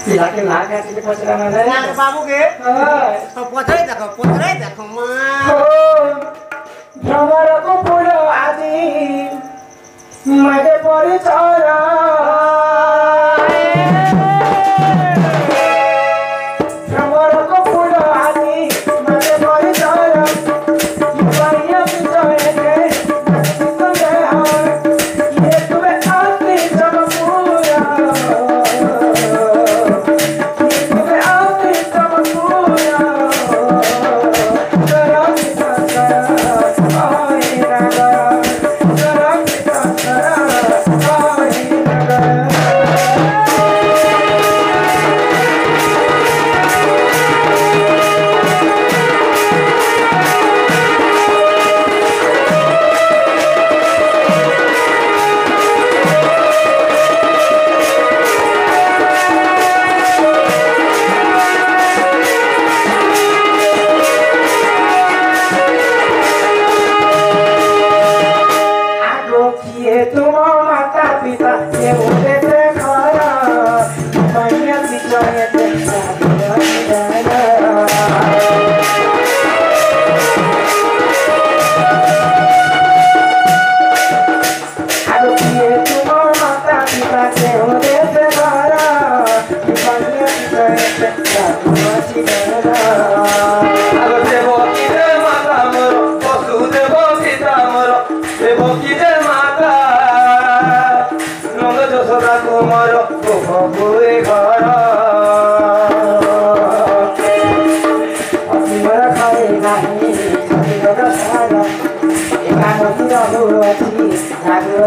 Laki laki asli pocera mana? Nah, babu ke? Potrai देखो माँ. भ्रमर को पुरो आदि मजे परिचरा भ्रमर को पुरो आदि मजे परिचरा बढ़िया पिछड़े के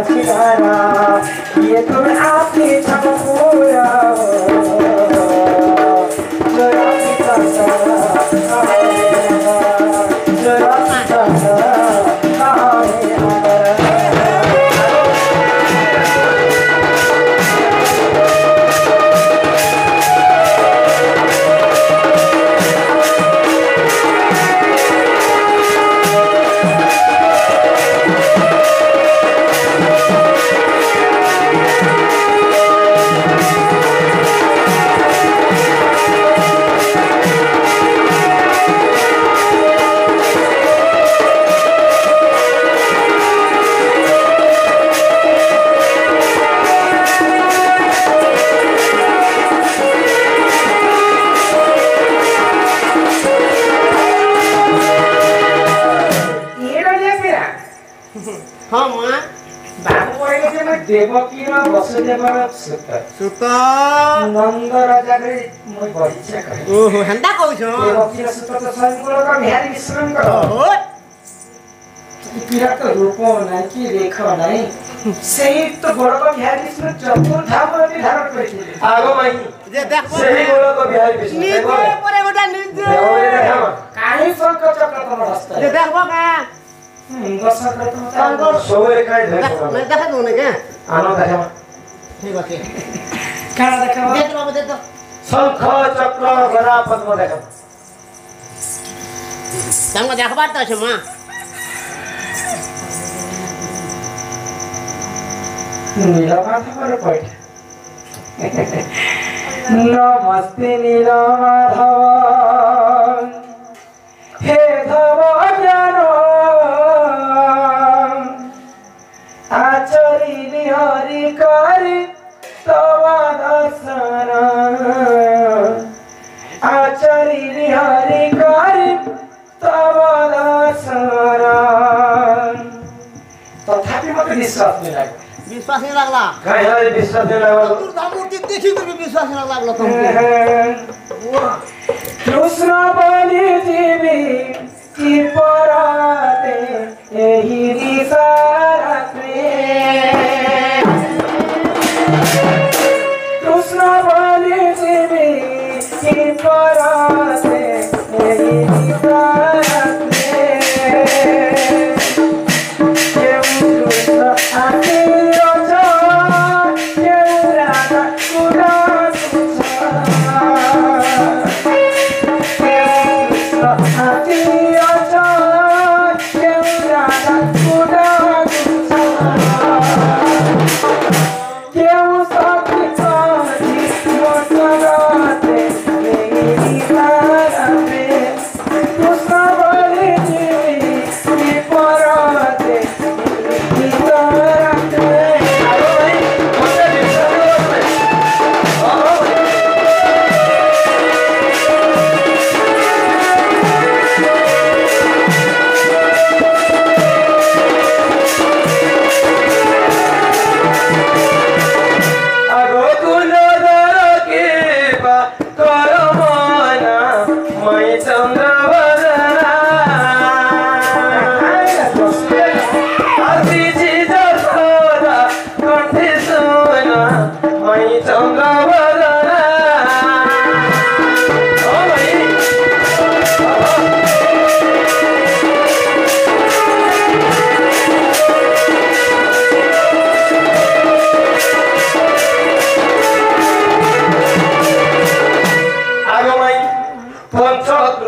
सुने हार ये तुम्हें आती जब पूरा ये तुम्हें आती जब पूरा नंद राजा के মই বইছে কই ओहो हंदा कहू छ देवकी सुत तो संकुल का बिहारी विश्राम कर ओहो विराट रूप नहीं कि रेख नहीं सही तो बड़ का बिहारी विश्राम चतुर धाम निर्धारण करथिले आगो माई जे देखबो सही बड़ का बिहारी विश्राम निजे परे गोटा निजे काहे शंकर चक्र तो रास्ता जे देखबो का दशक तो सोरे काई देखो मैं देखा दो ने के आनो देखा ठीक बात है काना देखा दे तो बाबू दे तो शंख चक्र गदा पद्म देखा तंग देखबार त छ मां नीलमाधव पर पट नमस्ते नीलमाधव हे धव ज्ञान आचरी हरि करि तव दर्शन आचरी हरि करि तव दर्शन तथापि मते विश्वास नहीं लागे विश्वास नहीं लागला काय है विश्वास नहीं लागला दुर्गा मूर्ति देखि के भी विश्वास नहीं लागला तुमको कृष्ण बलि जीवी की पराते एही दिशाते कृष्ण बलि जीवी की पराते एही दिशाते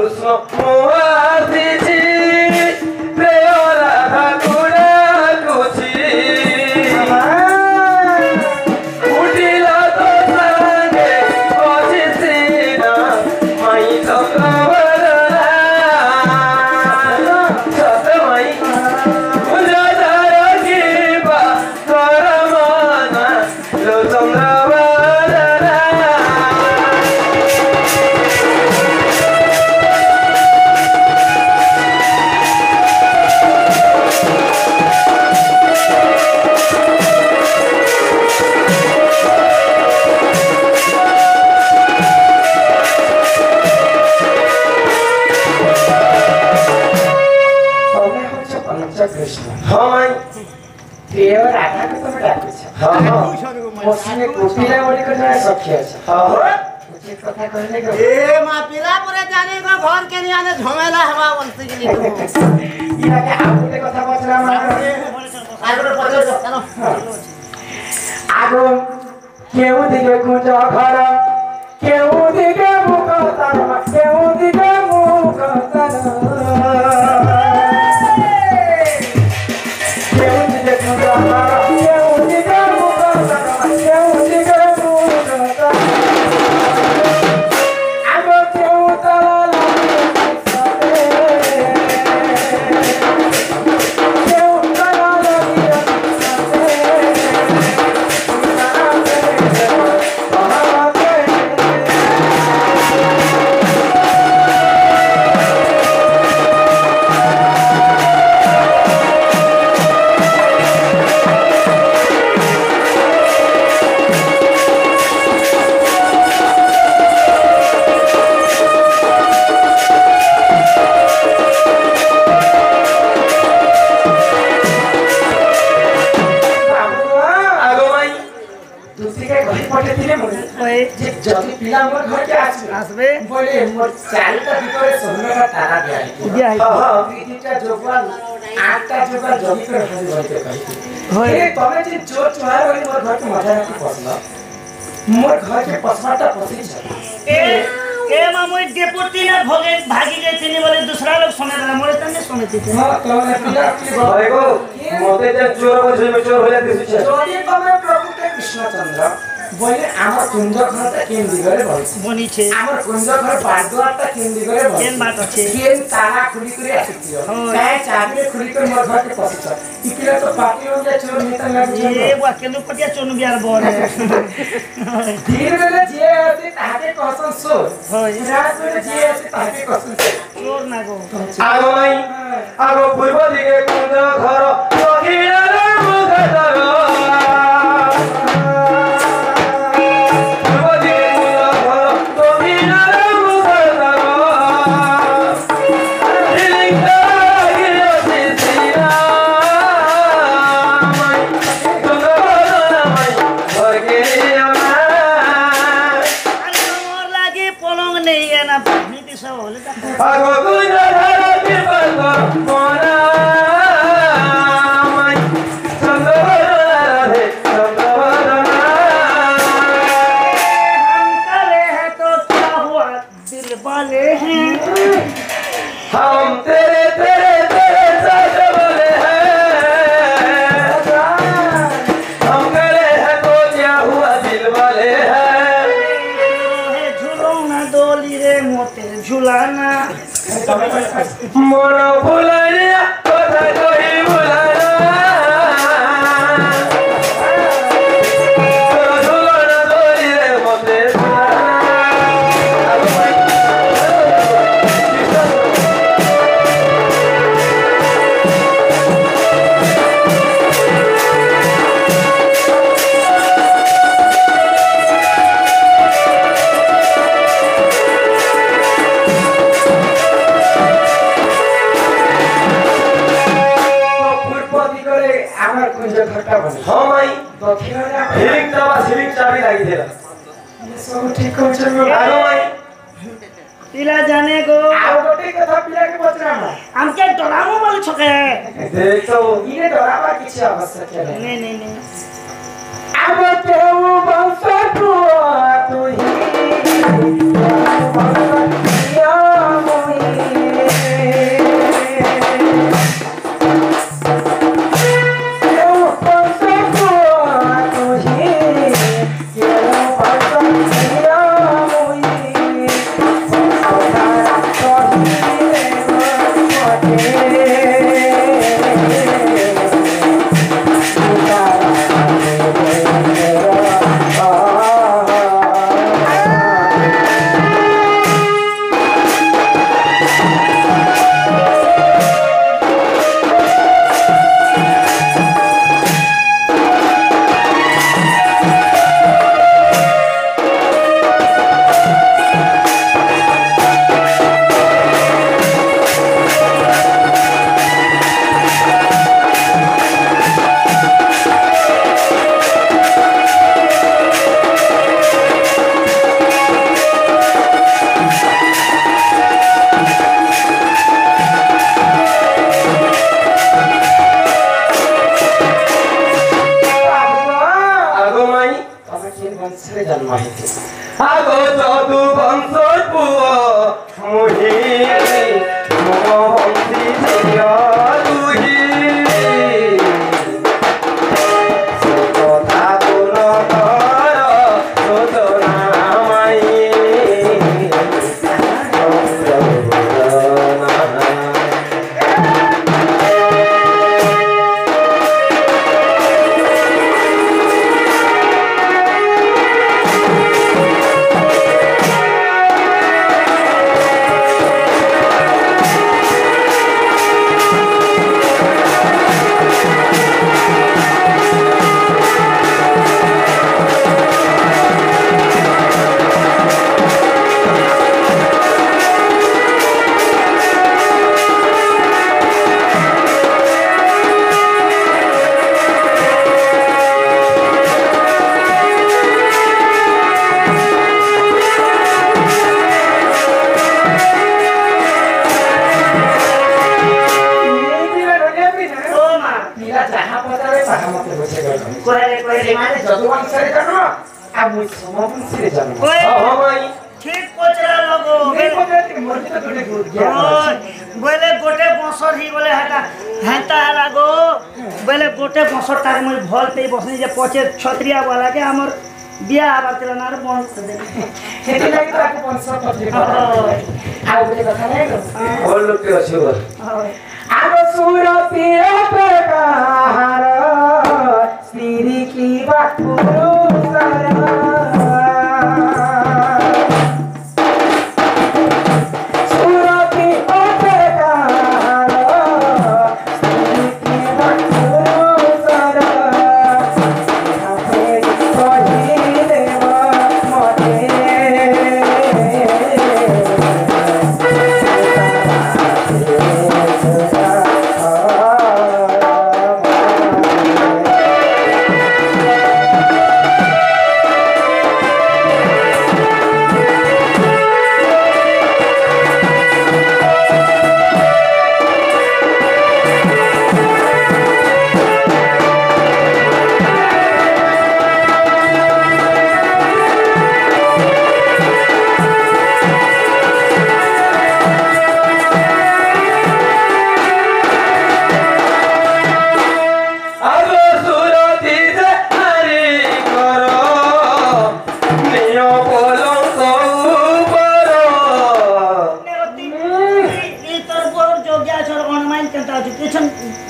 কৃষ্ণ মোয়াদিজি প্রেয় রাধা কুড়া কুছি উঠিল তো সঙ্গে অজিছি না মাই চন্দ্রবরণা সত মাই উজাদার কৃপা কর মনা লো চন্দ্রবরণা কৃষ্ণ হয় প্রিয় রাধাকে তুমি ডাকিছ পশ্চিমে কপিলা বলিক জনে সখী আছে উচিত কথা কহিলে গো এ মা পিলা পরে জানি গো ঘর কে নিয়ে আনে ঝমেলা হবা বলতে গেলি ইনাকে আগুতে কথা বলছিলাম আগরে পড়ে চলো আগুন কেউ দিকে খুঁজ ঘর কেউ দিকে মুখ তার কেউ দিকে মুখ তার কেউ দিকে খুঁজ ঘর কেউ দিকে মুখ তার কেউ দিকে মুখ তার আগো কেউ তার কেউ তার যদি পিলা মোর ঘরকে আসবে বলে মোর চারিটা ভিতরে সোনাটা তারা দিয়া দুইটা যোগবান আটটা যোগবান জমি করে খালি বলতে পারি তবে যে জোর চোহার হই মোর ঘরকে মজা রাখতে পছন্দ মোর ঘরকে পছন্দটা পছন্দ ए मामू डेपुटी ना भोगे भागी गए थे बोले दूसरा लोग सुने वाला मोरे तने सुने थे हां तोने पिला की হয় গো মতে যে চোর বসে চোর হয়ে দিছে যদি তুমি প্রভুকে কৃষ্ণচন্দ্র বলে আমার কুঞ্জ ঘরটা কেন দিগরে বলছি বনি छे আমার কুঞ্জ ঘর বারদুয়ারটা কেন দিগরে বলছি কেন বাট আছে কেন তালা খুলি করে আসিছিও তাই চাবি খুলি করে মোর ঘরকে পছিছ ইকিলে তো পাটি হয়ে যায় চোর নিতে লাগছে ए बुआ केनु पटिया चोनु बियार बोरे ধীরে ধীরে যে আছে তাকে কসন সো রাত করে যে আছে তাকে কসন चोर ना गो আগো নাই আগো পূর্ব দিকে কুঞ্জ ঘর দক্ষিণের মুখ ধর পূর্ব দিকে কুঞ্জ ঘর দক্ষিণের মুখ ধর হিলিংটা গিয়েছে শ্রীরামাই চন্দ্রবরণামাই ঘরকে আমার अरे मोर लागे पलंग नहीं है ना नीति सब होले ता আগো কুঞ্জ ধর বিপদ মনামাই চন্দ্রবরণা রাধে চন্দ্রবরণা हम करे है तो क्या हुआ दिल वाले हैं हम तेरे तेरे तेरे साथ बोले हैं हम करे हैं तो क्या हुआ दिल वाले हैं है झूलना डोली रे मोते झूलाना मन भुलाया कोथा कोई भुलाया तोरा झूलना डोली रे मोते পূর্ব দিগরে আমার কুঞ্জ ঘরটা বলে हाँ माई দক্ষিণে हिलिंग चाबा हिलिंग चाबी लगी थी সব ঠিক হচ্ছে গো आगो माई पिला जाने गो আর গোটে কথা পিলাকে বলছিলাম हमके डरामो वाले छके देख तो ইনে ডরাবার কিছু আবশ্যক নেই नहीं नहीं नहीं अब केहू बंश तुआ तुही बंश किया मोही আগো যদু বংশর পুয় মুহি বংশী ঝিয় তুহি সে কথা কোন কর সোদনা মাই ঠিক পচরা লগো বলে গোটে বছর হি বলে হেটা হেতা লাগো বলে গোটে বছর তার মই ভলতে বসনি যে পচে ছত্রিয়া বলাকে আমার বিয়া আবার ছিল না আর বন্ধ করে দেবে সেটি লাগি তো আপনি 500 পত্রিকা আর বলে কথা নাই বল লোকটি আছে বল আগো সুরতি অপকার স্ত্রী কি বা পুরুষরা সুরতি অপকার স্ত্রী কি বা পুরুষরা আপনি কহিলে মতে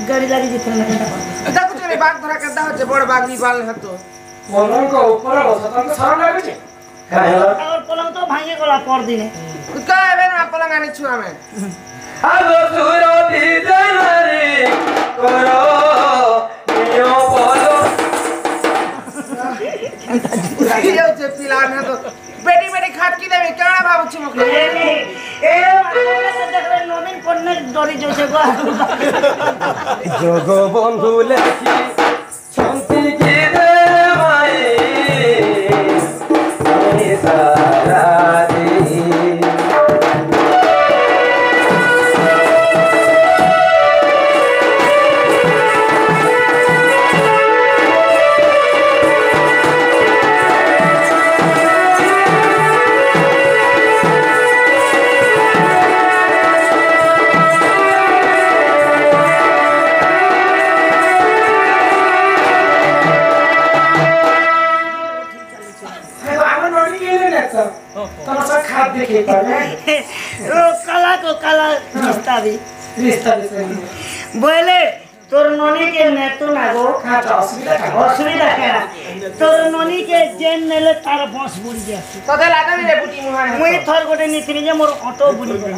गाड़ी लागी जितना ना घंटा देखो चले बाग धरा करता हो बड़ बाग भी बाल हतो पलंग को ऊपर बसत तो शरम लागे छे काहे और पलंग तो भांगे गला पर दिने का एबे ना पलंग आनी छुआ में আগো সুরতি জানারি করো নিয় বলো ये जे पिलान है तो बेटी बेटी खाट की देबे केना भाबु छी मके ए देखले नवीन पन्ने डरी जोसे गो যোগ বন্ধু লেখি শান্তি কি দে মাই সারা দি तब सब खाद देखे पर ओ काला को काला रिश्ता भी रिश्ता से बोले तोर ननी के नेतु नागो खाद असुविधा का असुविधा केना तोर ननी के जेन नेले तार बस बुड़ी जा तो दे लादा मिले बुटी मुहा मुई थर गोटे नीति जे मोर ऑटो बुड़ी गला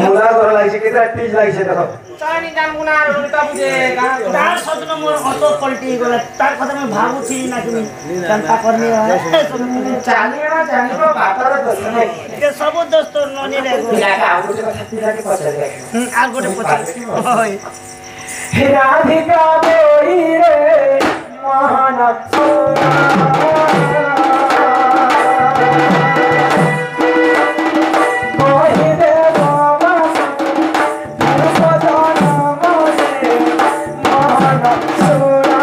মুলা করা লাগছে কেটা টিজ লাগছে দেখো चानी जान गुना उल्टा बुझे गां तार सदन मोर ऑटो पलटी गला तार কথা मैं भाबु थी ना कि जनता करनी है जानी ना जानी को बापर दस नहीं के सब दोस्त तोर ननी रे गो पिला का आगो जो कथा पिला के पछे गए आ गोटे पछे ओय राधिका बोई रे महाना सोना कोई दे बाबा सजना मोसे महाना सोना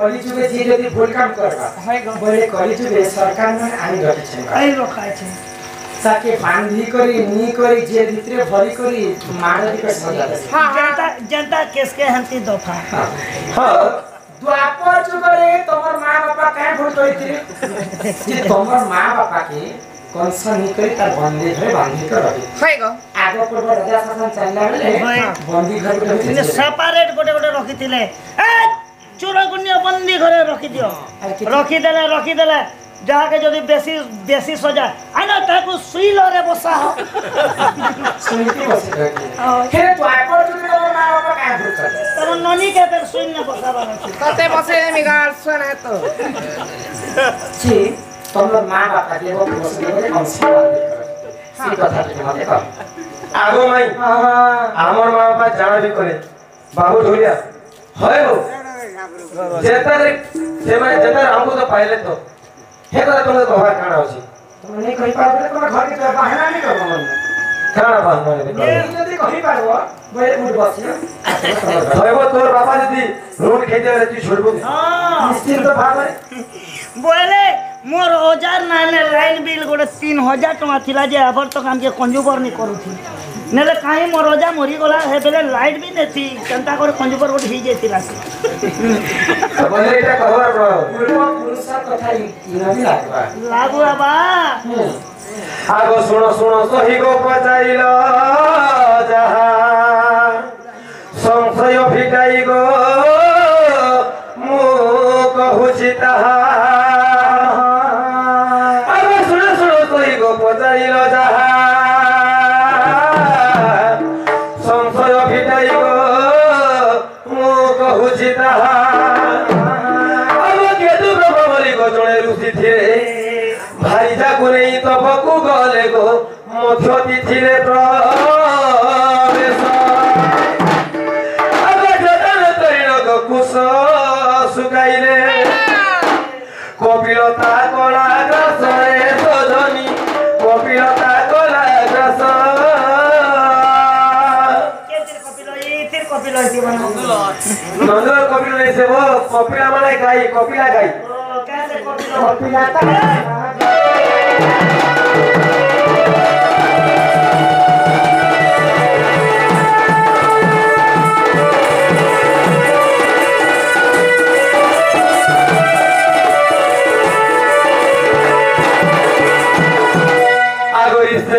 कली जुगे जी यदि भूल काम करबा बोले कली जुगे सरकार में आनी रखिछन कई रखा छे साके बांधी करी नी करी जे भितरे भरी करी मारदी के सजा दे जनता जनता केस के हंती दफा हां द्वापर जुगरे तमर मां बापा काहे भूल करिथिले जे तमर मां बापा के कंसा नी करी तार बंदी घरे बांधी कर रखी हाय गो आगो पूर्व राजा शासन चलला बेले बंदी घर इने के सेपरेट गोटे गोटे रखिथिले ए चोरा गुनिया बंदी घरे रखि दियो रखि देले जाके जदी बेसी सजा आना ताको सुइलो रे बसा हो सुनती बस रखी हे द्वापर जुगरे तमर मां बापा काहे भूल करे तब ननी के फिर सुइन न बसा बना कते बसे मिगाल सुने तो जी तमर मां बापा के वो बसले बोले कंसा बांधी कर सी कथा के मते कह आगो माई আমার মা বাবা জানা भी करे बाबू ढोलिया হয় हो जेतर से मैं जेतर हमको तो पहले तो हे करे तुमको बाहर खाना होची तुम नहीं कहि पाबे तोरा घर के बहाना नहीं करबो मन खाना बहाना नहीं ये जदी कहि पाबो बोले उठ बसियो হয় वो तोर बाबा यदि रोड खेते रे तू छोड़बो हां निश्चित तो भाग बोले मोर औजार नाने लाइन बिल गोटे 3000 टका थिला जे अबर तो काम के कंज्यूमर नहीं करूथी नेले काहे मोर औजार मरी गला हे बेले लाइट भी नेथी चिंता करे कंज्यूमर गोटे ही जेतिला बोले एटा खबर बा पूर्व पुरुष कथा इना भी लागबा लागू बाबा आगो सुनो सुनो सही गो पचाइलो जहा संशय फिटाई गो मु कहूची ताहा आगो सुनो सुनो सही गो पचाइलो जहा संशय फिटाई गो मु कहूची ताहा आगो केतु ब्रह्मबली गो जणे ऋषि थिए भाई जाकु नहीं तो बकु गले गो मध्य तिथिरे प्रवेश अब जतन तैण गो कुश सुकाइले कपिलता कला ग्रास रे सजनी कपिलता कला ग्रास नंदर कपिल नहीं से वो कपिला माने गाई कपिला गाई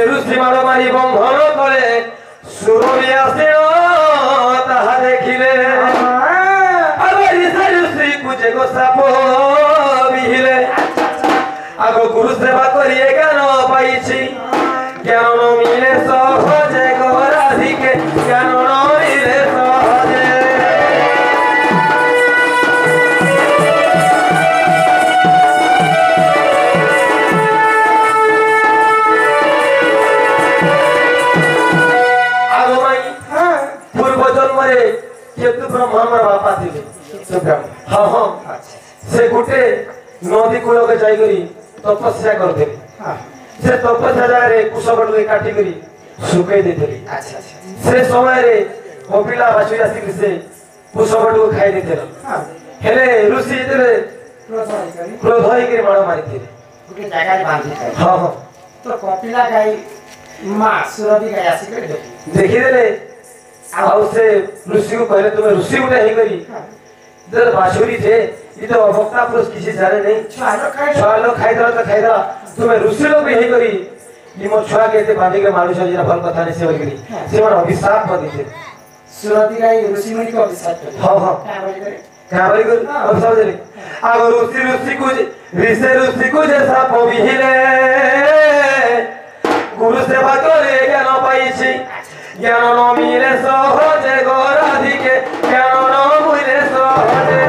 ऋषि मारो मारी बंधन करे सुरभि आसीन ताहा देखिले ऋषि कुचे गो साप बिहिले आगो गुरु सेवा करिए ज्ञान पाइछि ज्ञान न मिले सहजे गो राधिके ज्ञान न मिले सहजे आगो माई पूर्व जन्म रे केतु ब्रह्मा हमर बापा थिले हां हां से गुटे नदी कूल के जाई करी तपस्या करते से तपस्या जाय रे कुशबट के काटी करी सुकई देथली अच्छा अच्छा से समय रे कपिला बाछुरी आसी से कुशबट को खाई देथल हेले ऋषि तेरे क्रोध होई के मार मारी थे गुटे जगह बांधी कर हां हां तो कपिला गाई मां सुरभि गाई आसी कर देखि देले आउ से ऋषि को कहले तुम ऋषि उठे ही करी जर बाछुरी थे ये तो अभक्ता पुरुष किसी जाने नहीं छुआ लोग खाई दला तुम्हें ऋषि लोग भी ही करी ये मोर छुआ कहते बांधी के मानुष जरा फल कथा नहीं सेवा करी से मन अभिशाप कर दी थे सुरभि गाई ऋषि मुनि को अभिशाप कर हां हां क्या बोली कर अभिशाप दे आगो ऋषि कुछ जैसा पवी हिले गुरु सेवा करे ज्ञान पाइछि ज्ञान न मिले सहजे गो राधिके ज्ञान न मिले सहजे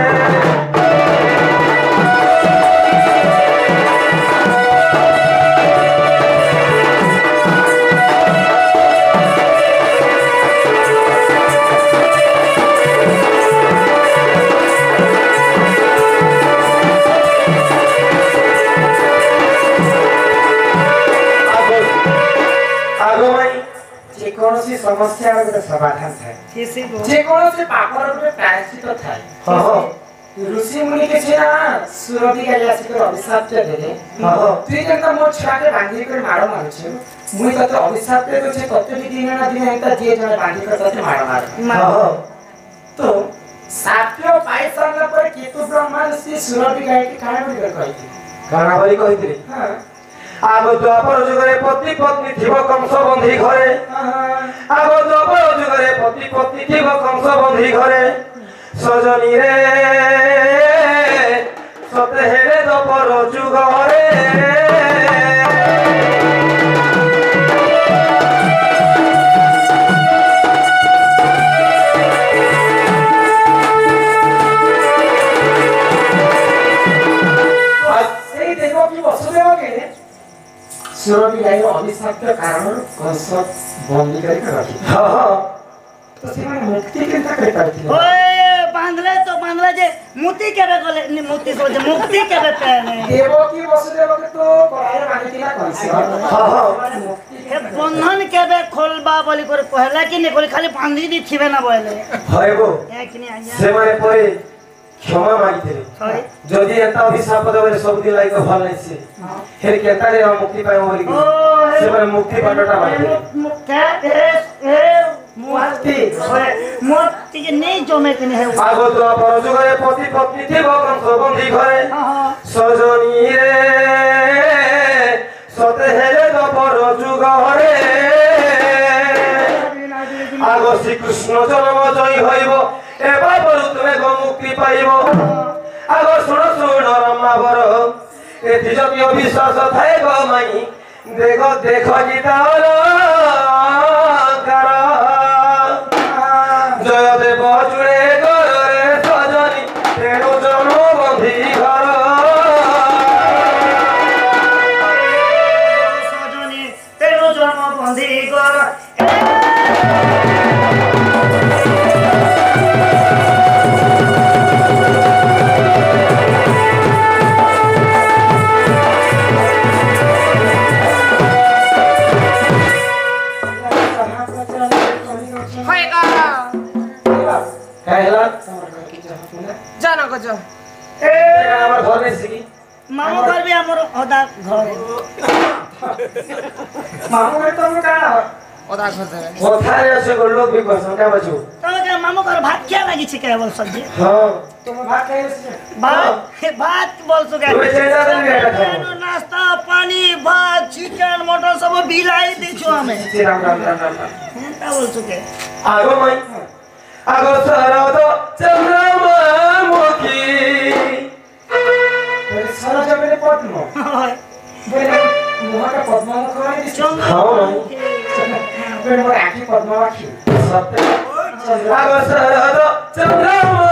जेकोसी समस्या रो समाधान थाए किसी को जेकोसी पापर रो प्रायश्चित थाए हां हां ऋषि मुनि के छे ना सुरभि का यासी कर अभिशाप दे दे हां तुई जंता मोर छुआ के बांधी कर मारो मारो छे मुई तते अभिशाप दे छे तते भी दिन ना दिन एता जे जने बांधी कर तते मारो मारो हां तो सात्यो पाई सरला पर केतु ब्रह्मा ऋषि सुरभि गाय के काहे बोली कर कहि काना बली कहितले हां आगो द्वापर जुगरे पति पत्नी थिब कंस बंधी घरे आगो द्वापर जुगरे पति पत्नी थिब कंस बंधी घरे सजनी रे सते हेरे द्वापर जुगरे से देखो कि वसुदेव के सुरभि गाय अभिशाप के कारण कंस बंदी करके रखी हां तो से माने मुक्ति केनता कर पाइथिले ओए बांधले जे मुक्ति केबे गले मुक्ति सोचे मुक्ति केबे पेने देवो की वसुदेव के तो पराय मानितिला कंस हां मुक्ति हे बंधन केबे खोलबा बोली करे कहला कि ने कोली खाली बांधी दी थिबे ना बोले हयगो एक नि आइया से माने परे क्षमा मागितले सही যদি এটা অভিশাপ দেবে সব দিন লাইক ভাল নাইছে হের কেতারে মুক্তি পাইব বলি ओ সে মানে মুক্তি পাটটা পাইবে मुक्ति ए मुक्ति ओए मुक्ति के नहीं जमे के है আগত পরযুগরে পতি পত্নী থিব কংস বন্ধী ঘরে हां সজনী রে সতে হেলে তো পরযুগরে আগ শ্রীকৃষ্ণ জন্ম জয় হইব এবা বলু তুমি গো মুক্তি পাইব আগ শুণ শুণ রমাবর এতি যদি অবিশ্বাস থাকে গো মাই দেখ দেখ গীতা অলঙ্কার জয় দেব জুড়ে গরে সজনী তেণু জন্ম বন্ধী ঘর सजनी तेरो जन्म बंधी कर होएगा कहला जाना को जो ए আমার ঘর নেই কি मामू घर भी हमर होदा घर मामू में तो का ओदा घर दे কোথায় আছে গো লোক বি কসম কা বাজু तो के मामू घर भात क्या लगी छी केवल सब्जी হ্যাঁ तुम भात खाइए से भात बोल सुके তুমি চেঞ্জা দেবে এটা খাবো नाश्ता पानी भात चिकन मटन सब बिलाई दी छु हमें রাম রাম রাম রাম एंता बोल सुके আগো মাই আগো সরদ চন্দ্রমা মুখী बोले सरोज मेरे पद्म बोले मुह का पद्म मुख वाली दिस बोले मोर आखी पद्म आखी সত্য আগো সরদ চন্দ্রমা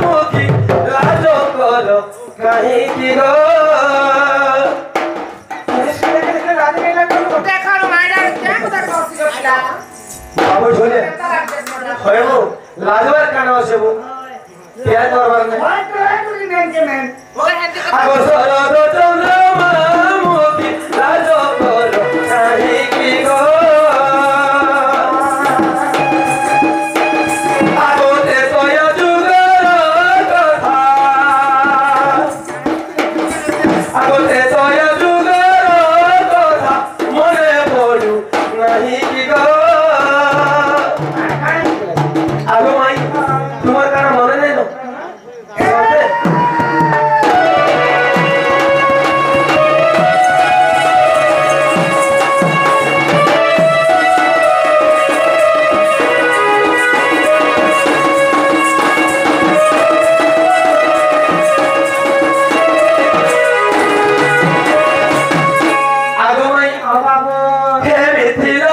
মুখী লাজ কর কাহি কি গো बोले सुने के देखे रात में लगा लो देखा रो माइडा क्या उधर कौसी को पिला বাবু ঝোলে হয়বো লাজবার কান আসেবো কেয়া করবার না भात तो है तुरी मैन के मैन वो हिंदी का আগো সরদ চন্দ্রমা মুখী লাজ কর কাহি কি গো আগতে তয় যুগর কথা আগতে তয় যুগর কথা মনে পড়ু নাহি কি গো আগো মাই তোমার কার মনে নেই না আগো মাই बाबू হেমি থিল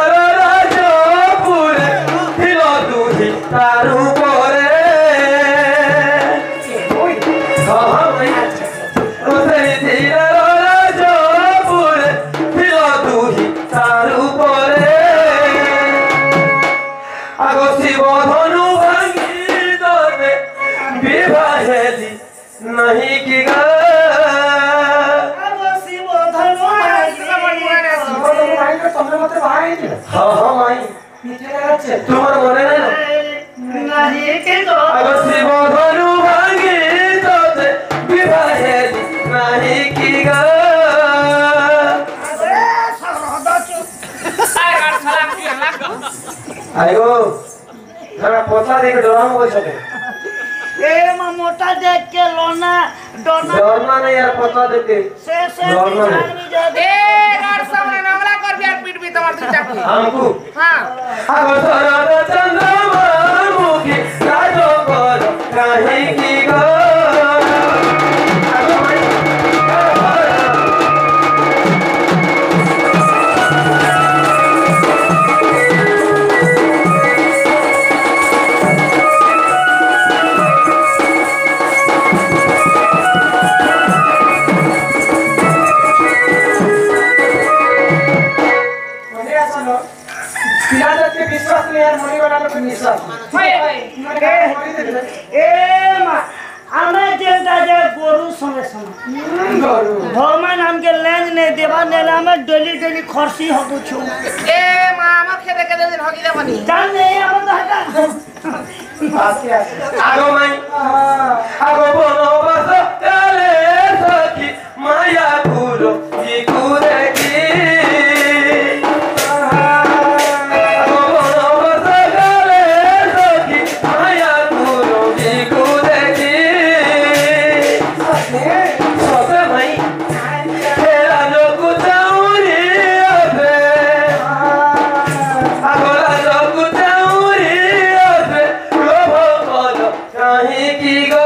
রাজপুরে থিল দুহি তারু পরে ओए হহাই ওসেই থিল রাজপুরে থিল দুহি তারু পরে আগো শিব ধনু ভাঙ্গি দতে বিবাহেলি নাহি কি গা अब शिव धर्म बोले भाई को तुमने मत भाई হহাই पीछे लगा छे তোমার মনে নাই না नहीं के तो আগো শিব ধনু ভাঙ্গি দতে आयो थोड़ा पतला देख डराम हो सके ए मां मोटा देख के लोना डरना नहीं यार पतला देख के से डरना नहीं। भी जा दे ए डर सामने नंगला कर बियार पीट भी तुम्हार तू चाकू हमको हां आगो सरद चंद्रमा मुखी राजो कर काहे की गो आगो भाई विश्वास नहीं यार मरी वाला को विश्वास ए मां आमे जेंटा जे गोरु संगे संगे भगवान हमके लैंड नहीं देवा नेला में डेली खर्ची हो कुछु ए मामा खेदे के दिन होगी दे बनी जान नहीं हम तो हटा आगो माई आगो बोनो बस चले सखी माया भूलो की कूदे की आगो बोनो बस चले सखी माया भूलो की कूदे की सोते भाई तेरा जो कुछ उरी अबे आगोला जो कुछ उरी अबे कहीं की गो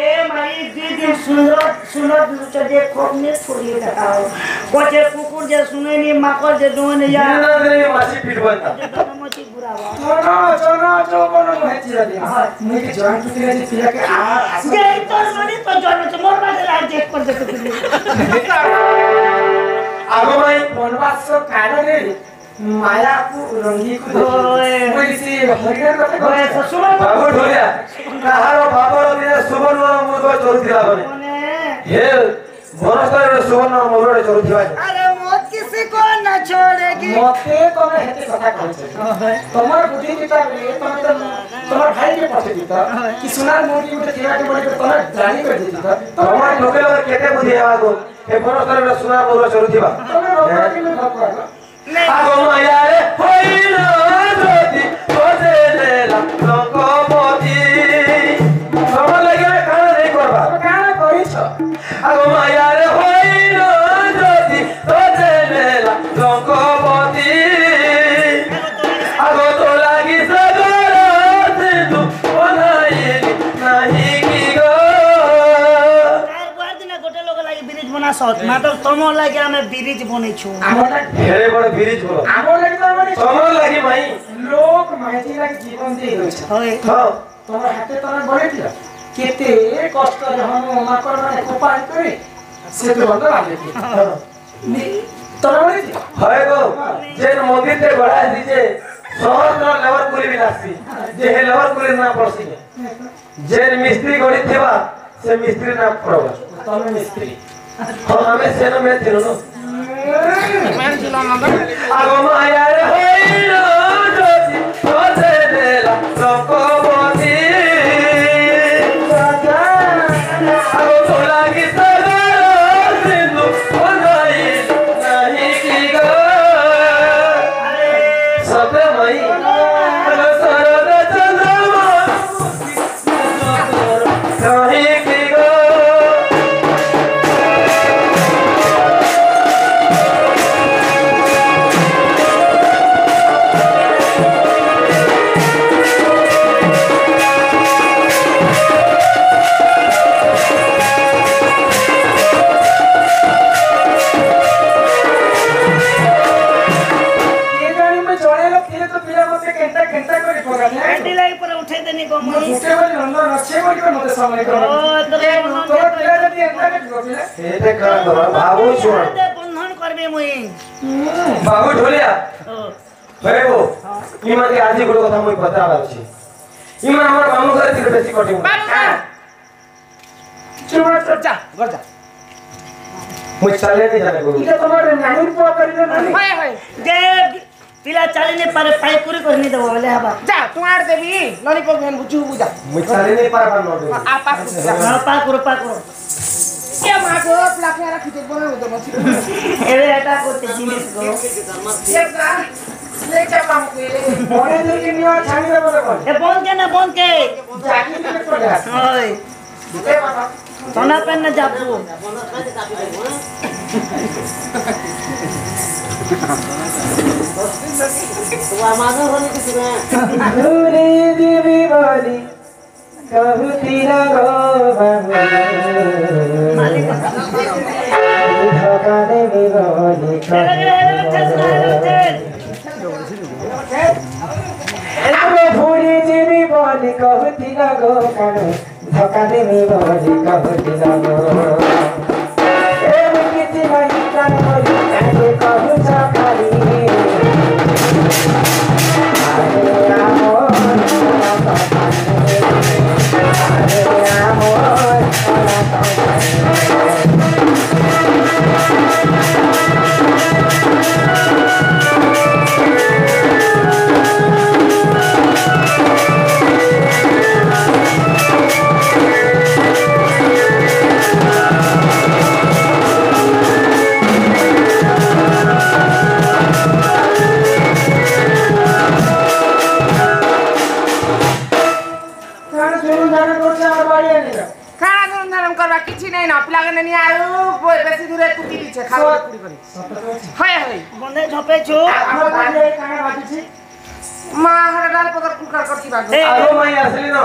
ए माई दीदी सुनो जे कोने छोड़ी बताओ कोचे कुकुर जे सुने नी माकर जे दोने या रे मासी पीट बनता मची बुरावा चोना जो बनो महती रही मुझे के जॉइंट टूटे जे पिया के आ जे तोर मनी तो जॉइंट से मोर बाजे लाग जे कर दे आगो भाई वनवास को कारण रे माया को रंगी को ओए। बोली सी हरियर कथा ओए कहै सुनो बाबू ढोलिया काहारो बाबर दिने सुवर्ण मुर्ग चोरुथिला बने कोने हे बनस्तर सुवर्ण मुर्ग चोरुथिबा अरे मौत किसी को न छोड़ेगी मते तमे हेते कथा कहै तमर बुद्धि किता रे तमे त तमर भाई के पछे दिता कि सुनार मोटी उठे थिया के बोले तमे गाली कर दिता तमर लोके लोके केते बुद्धि आगो हे बनस्तर सुवर्ण मुर्ग चोरुथिबा तमे रोका के न भक्का आगो माया रे होइना ज्योति खोजे लेला लोकपति समझ लगे खाना नहीं करबा काना करिछ आगो माया रे होइना ज्योति खोजे लेला लोकपति आगो तो लागी सगरा सिंधु बनाइली नहीं की गो चार बार दिन गोटे लोग लागि ब्रिज बना सत मात्र तमो लागि हमें ब्रिज बनै छु हमरा ढेरे बड़ ब्रिज बोलो आमो लागि त माने समझ लगी भाई लोक माहिती लागि जीवन दे होइछ होय हाँ तमर हाते तमे बढे दिया केते कष्ट रे हम माकर माने कोपाल करे से तो बंद आले की तमे बढे दिया है गो जेन मंदिर ते बड़ा दीजे सहस्र लेवर कुली भी लासी जे हे लेवर कुली ना पड़सी जेन मिस्त्री गड़ी थेबा से मिस्त्री ना पड़बा तमे मिस्त्री हम हमें सेनो में थिनो नो मैं जिला नंदन आगो माया रे होइना ज्योति खोजे देला लोकपति आगो तो लागी सगरा सिंधु बनाई नहीं की गो सते मई आगो सरद चंद्रमा नहीं की गो के जानी में जोड़े लोग खेले तो पिला मते घंटा घंटा करे पगा एंटी लाइन पर उठे देनी को मई मुके वाली नंदन अच्छे बोल के मते समय ओ कर तो पिला जदी एंटा के पिला एते कर दो बाबू छोड़ बंधन करबे मुई बाबू ढोलिया ओ हे वो इमा के आजी गुलो कथा मुई पता बाछि इमा हमर मामू घर तिरे बेसी कटिंग बाबू का चुमा तो जा घर जा मुई चले नहीं जाने गुरु इके तुम्हारे नानी को करिले नानी होय होय जे पिला चाली ने पारे पाई पूरी करनी देबो बोले हबा जा तू आड़ देबी लॉलीपॉप भेन बुझू बुझा मुई चले नहीं पार नोट आ पास हां पा करो के मागो प्लाफिया रखी दे बने उधर मछली एवे एटा को ते जिनिस को एक जा ले चपा मुके বনে দিকে নিয়ে ছাড়ি দেব তখন এ বন্ধ কে না বন্ধ কে জাকি দিকে চলে আসে ওই এই কথা সোনা পেন না যাবো ঘুরে দিবি বলি কহুতি না গো বাবু ধোকা দেবি বলি ঘুরে দিবি বলি কহুতি না গো কানু ধোকা দেবি বলি কহুতি না গো কিছু নাই জানে বলি কহু চাকারি କିଛି ନାଇଁ ନା ପିଲାମାନେ ନି ଆୟୁ ବେଶୀ ଦୂରେ କୁଟି ଦିଛେ ଖାଲି କୁଟି କରି ହଏ ହଏ বন্ধে ঝপে ছো আমার বাড়ি কানে বাজিছি মা হরে ডাল পকর কুকার করতি বাগো আগো মাই আসলি না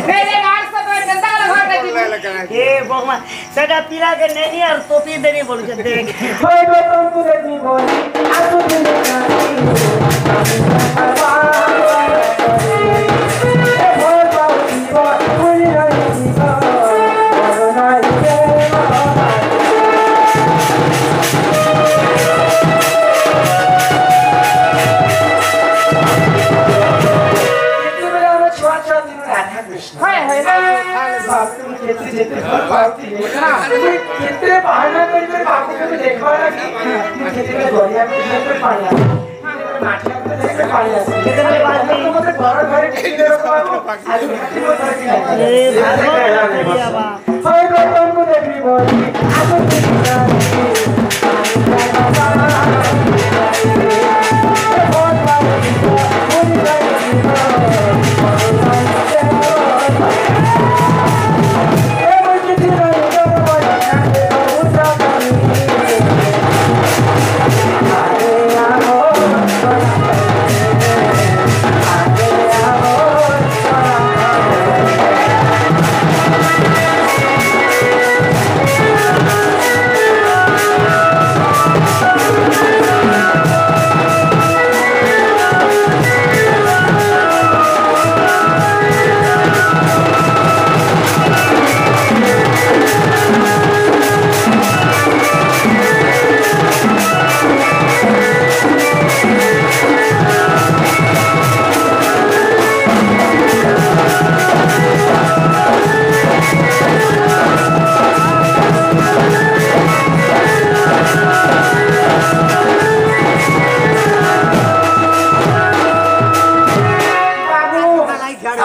রে রে গাল সব গন্ডা গলা ঘর দেখি এ ভগবান সেটা পিলা কে নেনি আর টপি দেনি বলছে দেখ হই গো তুমি দেখি বলি আসু দিনে হয়ে হয়ে কেতে বাহানা করি করে বাপু কে দেখবা লাগি কেতে গড়িয়া কে পানি আসে মাঠে কে পানি আসে কেতে বালতি তোমাদের ঘর ঘরে কেতে রকম আজ হাতি বছর কি এ ভাগো বাবা হই গো তুমি দেখি বলি আসু দিনে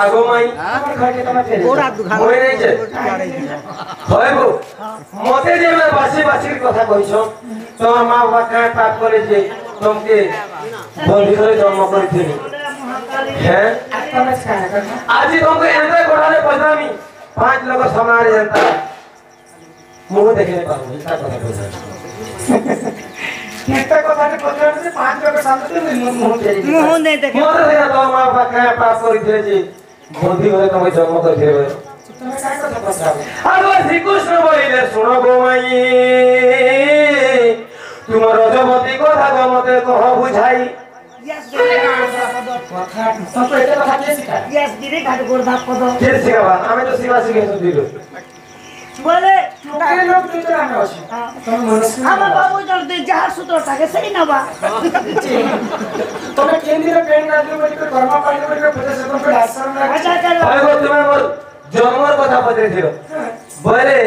আগো মাই ঘরে তোমার ফেলে ওরা দুখান মই নাই যে হয় গো মতে যে না বাসি বাসির কথা কইছো তোমার মা বাবা কায় পাপ করে যে তোমাকে বন্ধি করে জন্ম করেছিলি হ্যাঁ তোমার কানে কথা আজি তোমাকে এন্দ্র কোঠারে পয়সামি 5 লোক সমারে জানতা মুহ দেখে পাবো এটা কথা কইছো একটা কথাটা কথা হচ্ছে 5 লোকের সামনে তুমি মুখ দেরি মুহ নেই দেখে মতে যে তোমার মা বাবা কায় পাপ করেছিল যে বন্ধি করে তোমাকে জন্ম করেছিল তুমি কার কথা বলছো আগো শ্রীকৃষ্ণ বলিলে শুনো গো মাই তোমার রজবতী কথা গো মতে কহ বুঝাই ইয়াস দিরে কথা তো এটা কথা কে শিখায় ইয়াস দিরে ঘাট গোরধা পদ কে শিখাবা আমি তো শিবা শিখেছি দিল বলে চোখের লোক তুই তো আমি আছি তোমার মনস্ক আমার বাবু যদি যাহার সূত্র থাকে সেই নবা তোমরা কেন্দ্রীয় পেন রাজ্য বলি করে কর্ম পাইলে বলি করে 50 সেকেন্ড করে আশ্রম লাগে আচ্ছা চল আগো তুমি মোর জন্মের কথা পচারিছিল বলে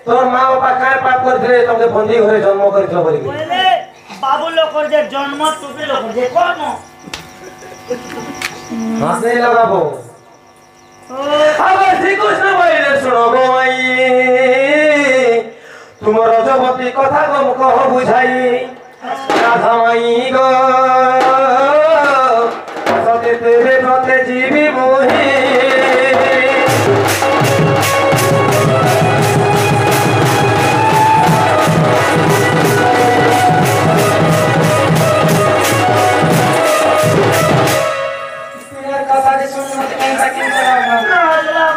তোর মা বাবা কায় পাপ করেছিল তোমাকে বন্ধি ঘরে জন্ম করেছিল বলি বলে বাবু লোকর যে জন্ম টুপি লোকর যে কর্ম হাসে লাগাবো আগো শ্রীকৃষ্ণ বলিলে শুনো গো মাই তোমার রজবতী কথা গো কহ বুঝাই রাধা माई गो सते तेरे पथे जीवी मोही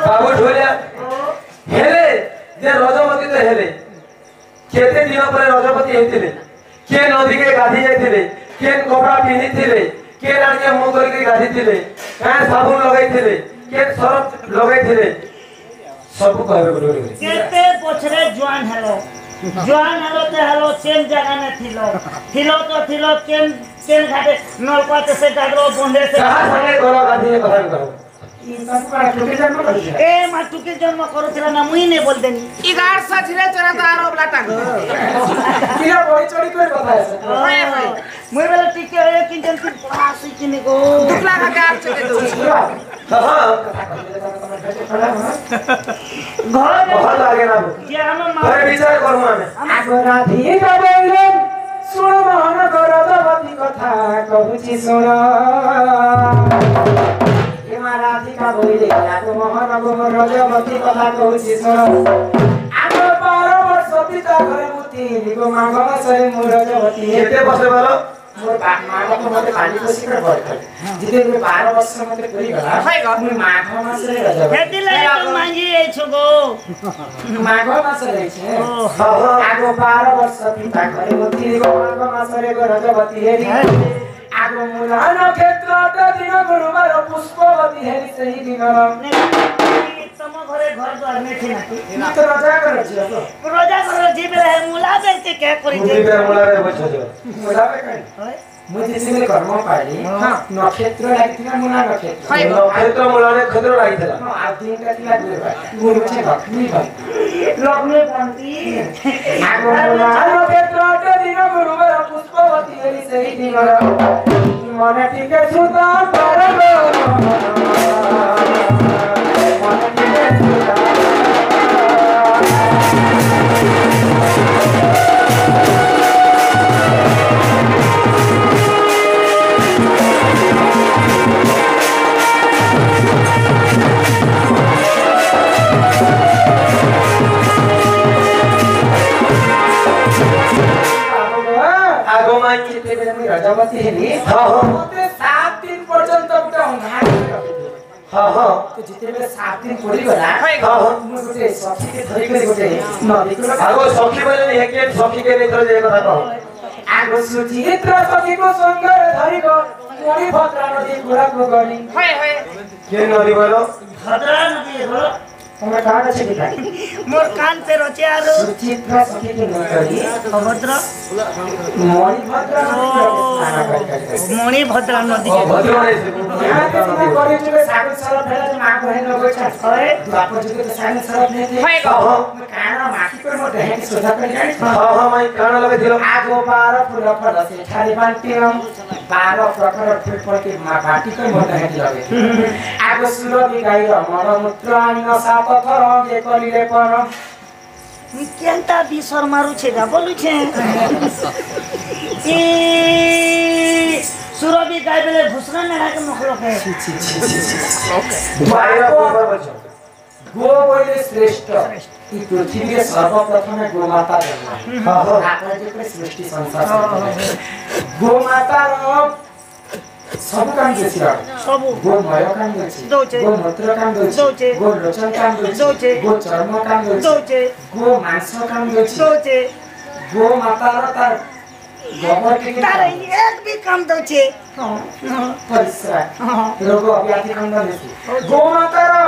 बाबू ढोलिया हेले जे रजपति तो हेले केते दिन पर रजपति हेतिले के नदी के गाधी जाइतिले के कपड़ा पिन्हितिले के रानिया मुंह करके गाधीतिले काहे साबुन लगाइतिले के सरफ लगाइतिले सब कहबे बोले केते पछरे जवान हेलो ते हेलो सेम जगह में थिलो केन घाटे नलपाते से गाडरो बंदे से कहां संगे गोला गाधी कथा करो ए माटू के जन्म करूथिला ना मुई ने बोल देनी इगार सचरे चरा तो आरोप लाटांग किला बड़ी चोरी कर कथा है होय होय मुई बेला टिके एक इंजन की पास किने को दुखला का आप चके दो हां घर बहुत लागे ना जे हम घरे विचार करू हमें राधी गबैले सुन मोहन गरदवती कथा कहूची सुन राधिका बोले आगो मोहन गो रजवती कथा कहूची सुन आगो 12 वर्ष पिता घरे मुती निगो माघ मासरे मु रजवती केते बसे बालो मोर माघ तो मते पानी कोसी कर बर जिते 12 वर्ष मते करी गला मु माघ मासरे रजवती खेती ले तो मांगी ए छगो माघ मासरे छे हां आगो 12 वर्ष पिता घरे मुती निगो माघ मासरे गो रजवती हेरी आगो मुलान क्षेत्रट दिन गुरुवार पुष्पवती हेरी सही दिन तम घरे घर द्वार में थी ना तो रजा कर छियो तो रोजा करो जी रहे मुला दे के क्या करी मुली पे मुला रे बच्चा जो मुला पे कहीं मुझे जिसमें कर्म पाली नक्षत्र लागिथिला मुला नक्षत्र नक्षत्र मुला रे खद्र लागितला आ दिन का तिला गुरु छे लक्ष्मी लग्न पंती आगो मुलान क्षेत्रट दिन गुरुवार पुष्पवती हेरी सही दिन मन टिके सुता परलो मन टिके सुता आगो माई चित्ते बेला मी रजवती हेली हां हां मते 7 दिन पर्यंत गुटे अंधार हां हां तो जिते बेला 7 दिन पड़ी गला हां हां मु गुटे सखी के धरि के गुटे नदी को आगो सखी बोले नहीं है के सखी के नहीं तरह जे कथा कहो आगो सुचित्र सखी को संगर धरि को कोणी भद्रा नदी घोड़ा को गली होय होय के नदी बोलो भद्रा नदी हो हमरा कहां छै दिखा मोर कान पे रोचे आरो सुचित्र सखी के नदी भद्रा मणि भद्रा नदी मणि भद्रा नदी भद्र नहीं यहाँ के सिना करे जुगे सागर सरफ भेला जे मां बहन लगो छ होय द्वापर जुगे तो सागर सरफ नहीं थे होय हां काना माटी पर मोटे है कि सोधा कर जानी हां हां माई कान लगे दिलो आगो 12 फुल फल से ठाली बांटिम 12 प्रकार फुल फल के माटी पर मोटे है लगे आगो सुरभि गाई र मन मूत्र आइन सात थर जे कलिले पर केनता बिसर मारू छे गा बोलू छे ई सुरभि गाय बेले घुसना ना के मखलो के बाहिर ऊपर बच्चा गो बोले श्रेष्ठ ई पृथ्वी के सर्वप्रथम गो माता जन्म हां हां आपन जे करे सृष्टि संसार गो माता रो सब काम देसी सब गो मय काम देसी दोचे गो मूत्र काम दोचे देसी गो लोचन काम देसी दोचे गो चर्म काम देसी दोचे गो मांस काम देसी दोचे गो माता रो तार गोबर के तारे एक भी काम दोचे परिसरा रोग व्याधि खंड देसी गो माता रो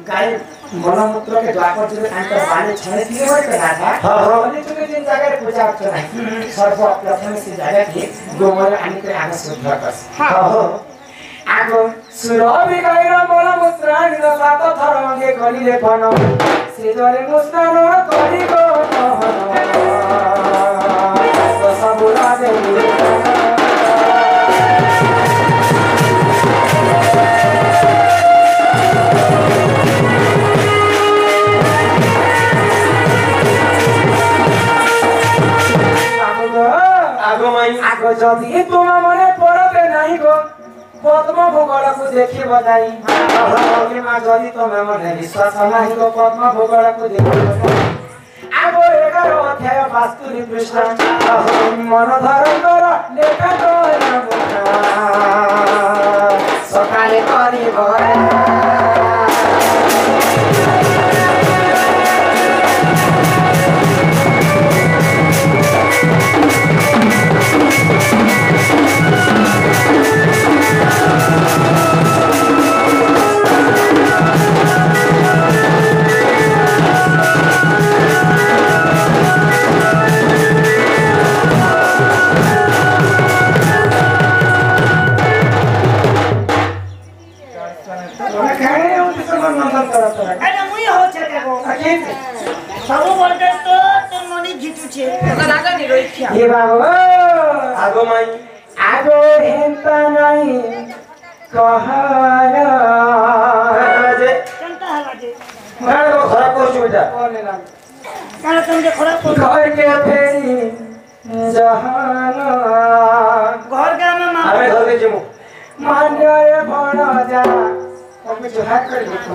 गाय मलमूत्र के द्वापर जुगे तांकर बाले छने दिए होय करा था हां हां अनि जुगे दिन जगह पूजा अर्चना है सर्वप्रथम से जगह के गोमर आनी के आगे शुद्ध करस हां हां आगो सुरभि गाई र मलमूत्र आनी र सात थर अंगे कलिले पन से जले मुस्तान करि गो तो सबुरा दे आगो माई आगो भोगड़ा को देखी बजाई ये मां जदी तो मैं मन विश्वास नाही को पद्म भोगड़ा को देखी बजाई आगो 11 अध्याय वास्तु कृष्ण मन धर कर लेखा तो सकाले करी भरे अरे मुई हो छे को सब बोलते तो तुम ननी जीतु छे लागा नि रोई खिया ये बाबू आगो माई आगो हेंता नहीं कहरा जे केनता हला जे मारे को खराब कर छु बेटा बोले ना काना तुम जे खराब कर घर के फेरी जहाना घर के में मां हमें घर के जमु मान्य भण जा हम जोहार कर देखो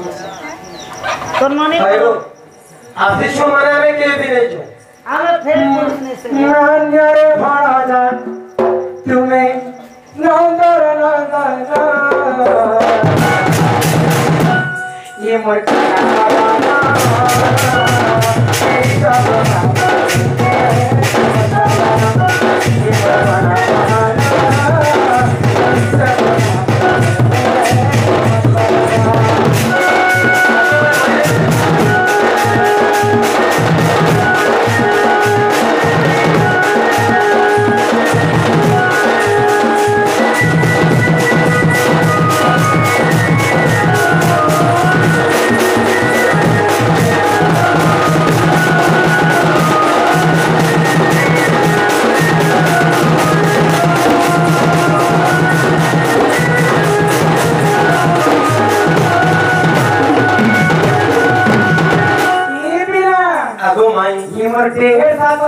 तो ननी भाईरो आशीष माने हमें के भी नहीं जो आवे फेर बोलने से मान्य भण जा तुम्हें नंदर ये मोर आगो माई ये मोर ढेर साथ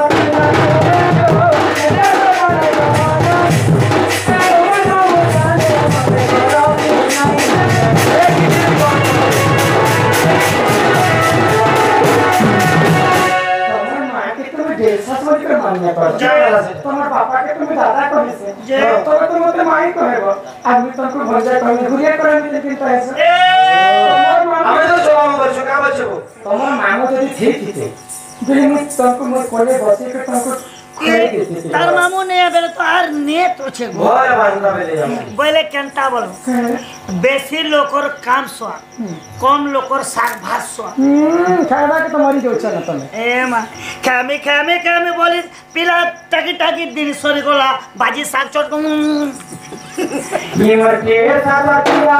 তোমার বাবাকে তুমি দাদা কইছে যে তবে তুমি মতে মাই কইবো আমি তোকে ভজা কইলে ঘুরিয়া করে দিতে কিন্তু আছে আমি তো জবাব করছো কা বলছো তোমার মামা যদি ঠিক দিতে তুমি তোকে মোর কোলে বসে কে তোকে খেয়ে দিতে तार मामू ने बेले तो आर ने तो छे भय बांधा बेले हम बोले केनता बोलो बेसी लोकर काम सो कम लोकर साग भात सो खावा के तो मरी जाउ छ न तमे ए मा खामे बोली पिला टाकी टाकी दिन सरी गोला बाजी साग चोट ये मोर के साथ किया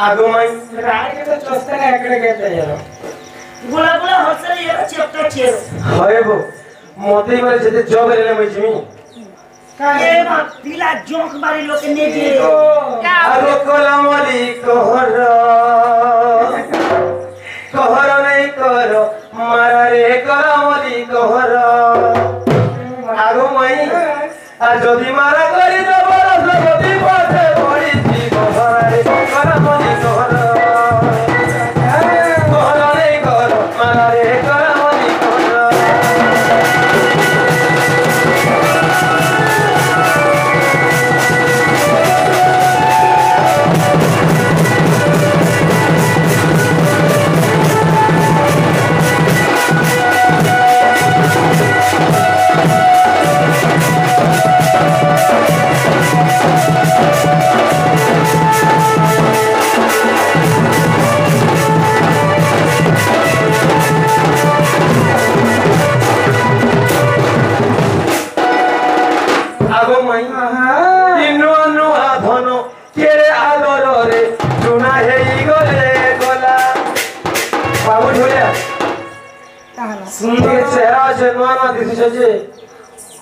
आगो माई राय के तो चोस्ते ने एकड़े गेते यार गुला गुला हसरे ये चेप्टा चेर हय बो मोते मारे जते जॉब रेले मई जिमी ये मा पिला जोक बारी लोक ने जे आगो कलमली कहर कहर नहीं करो मारा रे कलमली कहर আর যদি মারা করি তো বড় সবতি পথে পড়িছি বহরে করমনি কর বহরে কর মারে করমনি কর আগো মাই নূয়া নূয়া ধন কেড়ে আদরে চুনা হেই গলে গলা বাবু ঝুলিয়া সুন্দর চেহারা আছে নূয়া নূয়া দিছিস যে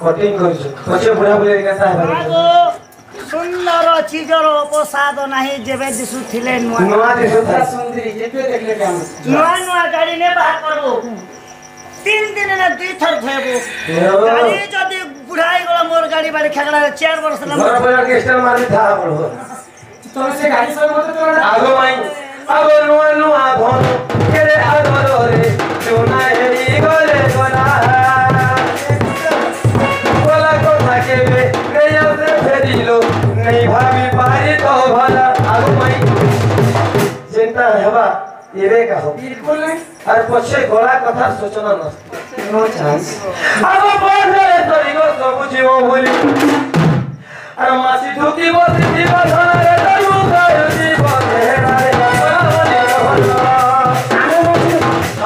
কটিং করিছ পছে বুড়া বুড়ি কেসা হবে আগো সুন্দর চিজর অপসাদ নাই যেবে দিশু থিলে নূয়া নূয়া দিছিস সুন্দরী যেতে দেখলে কেমন নূয়া নূয়া গাড়ি নে বাহার করবো 3 দিন না 2 থর ধেবো গাড়ি যদি বুড়াই গলা মোর গাড়ি বাড়ি খেগড়া 4 বর্ষ না ঘর বড় কে স্টার মারবি থা পড়ব তুমি সে গাড়ি সব মতো তোরা আগো মাই আগো নূয়া নূয়া ধন কেড়ে আদরে চুনা হেই গলে গলা গলা কথা কেবে নেই আসে ফেরিল নেই ভাবি পারি তো ভালা আগো মাই চিন্তা হেবা এবে কাহ বিলকুল নাই আর পছে গলা কথার সূচনা নষ্ট নো চান্স আগো বন্ধে তরিগ সবু জীব বলি আর মাছি ঢুকি বসি জীব ধরে তরু গায় জীব ধেরারে বলি বলো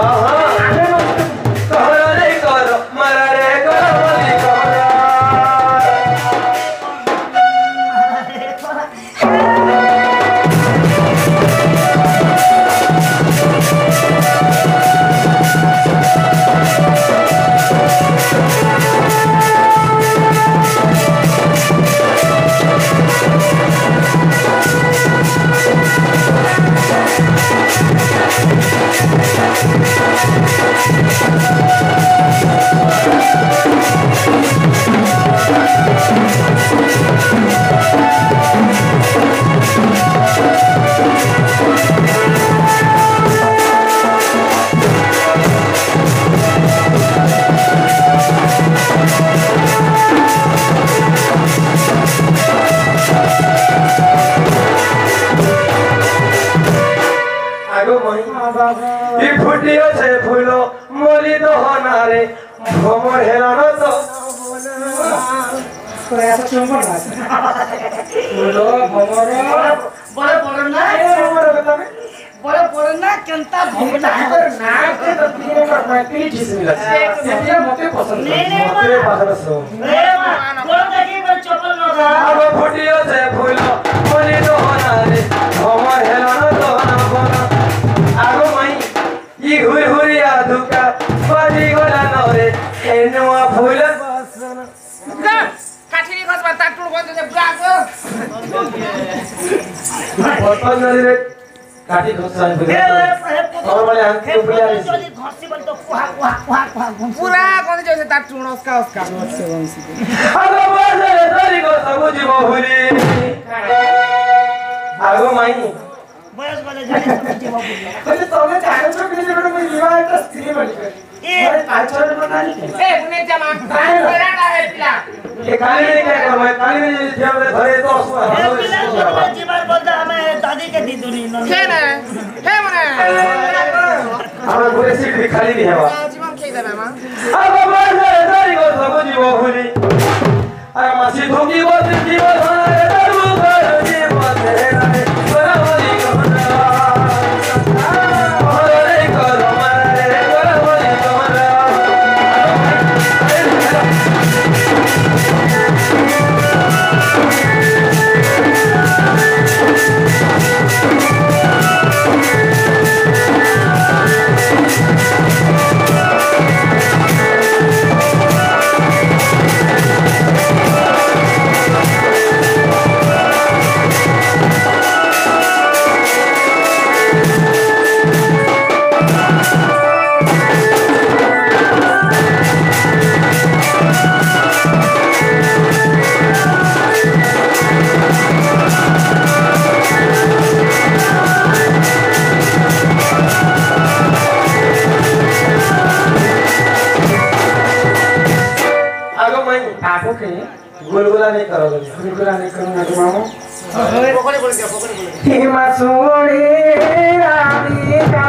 আহা কররে কর মারে কর বলি কর আগো মাই ই ফুটিছে ফুল মলি দহনারে ভ্রমর হেরানো তো তোরা এত চুম্বন না বলো ভমর বড় বড় না ভমর কথা মে বড় বড় না কেনতা ভোগনা না কে তো তিনে কর পাই তিন চিজ মিলা সেটা মতে পছন্দ নে নে মতে পাখনা সো রে মা কোন দেখি বল চপল লগা আগো ফুটিছে ফুল মলি দহনারে ভ্রমর হেরানো তো না বনা আগো মাই ই হুই হুরিয়া দুকা বাজি গলা নরে এই নোয়া ফুল বাসনা কাঠিনি খসবা তার টুল বন্ধ যে ব্রাগো বর্তমান নদীরে কাটি খসাই বুঝে আমার বলে আঙ্কি উপরে আইছি যদি ঘসি বল তো কুহা কুহা কুহা কুহা পুরা কোন যে তার টুল অস্কা অস্কা হচ্ছে বংশী আগো বাজে ধরি গো সবু জীব ভুলি আগো মাই বয়স বলে জানি তুমি জীব বুঝি বলে তুমি জানো ছো কি যে বড় বিবাহ একটা স্ত্রী বলি এ কালচার বানালি এ গুনে জামা বেড়াটা হে পিলা এ কালি নে কে করব কালি নে যেমন ধরে তো এ পিলা বলে জীবন বলতে আমি দাদি কে দি দুনি কে না হে মনে আমরা ঘুরে সিট भी খালি नहीं है জীবন খেয়ে যাবে মা আগো বাজে ধরি গো সবু জীব ভুলি আর মাছি ঢুকি বসি জীব ধরে তরু গায় জীব ধেরারে বলা বলি কমরা হরে কর মারে বলা বলি কমরা मैं आपको के गुलगुला नहीं करोगे गुलगुला नहीं करूंगा तो मामू पकड़े बोल दिया पकड़े बोल दिया हिमा सोड़े राधिका